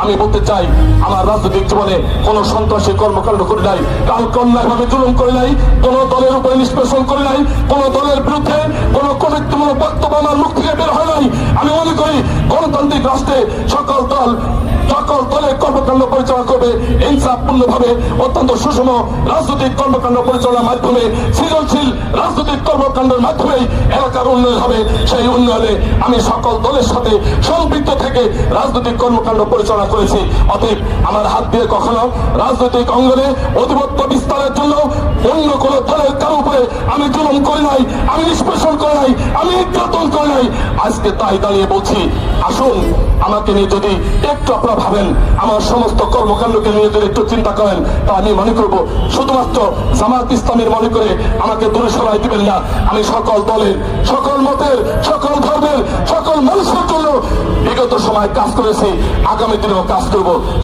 আমি বলতে চাই, আমার রাজনৈতিক জীবনে কোন সন্ত্রাসী কর্মকাণ্ড করে নাই, কাউকে অন্যায়ভাবে জুলুম করে নাই, কোন দলের উপরে নিষ্পেষণ করে নাই, কোন দলের বিরুদ্ধে কোন কমিটিমূলক বক্তব্য আমার মুখ থেকে বের হয় নাই। আমি মনে করি গণতান্ত্রিক রাষ্ট্রে সকল দলের কর্মকাণ্ড পরিচালনা করবে ইনসাফপূর্ণভাবে, অত্যন্ত সুষম রাজনৈতিক কর্মকাণ্ড পরিচালনার মাধ্যমে, সৃজনশীল রাজনৈতিক কর্মকাণ্ডের মাধ্যমে এলাকার উন্নয়ন হবে। সেই উন্নয়নে আমি সকল দলের সাথে সম্পৃক্ত থেকে রাজনৈতিক কর্মকাণ্ড পরিচালনা করেছি। অতএব আমার হাত দিয়ে কখনো রাজনৈতিক অঙ্গনে আধিপত্য বিস্তারের জন্য অন্য কোন দলের কারো উপরে আমি জুলুম করি নাই, আমি নিষ্পেষণ করি নাই, আমি নির্যাতন করি নাই। আজকে তাই দাঁড়িয়ে বলছি, আসুন আমাকে নিয়ে যদি একটু আপনারা ভাবেন, আমার সমস্ত কর্মকাণ্ডকে নিয়ে যদি একটু চিন্তা করেন, তা আমি মনে করব শুধুমাত্র জামাত ইসলামের মনে করে আমাকে দূরে সরাই দিবেন না। আমি সকল দলের, সকল মতের, সকল ধর্মের, সকল মানুষের জন্য বিগত সময় কাজ করেছি, আগামী দিনেও কাজ করব।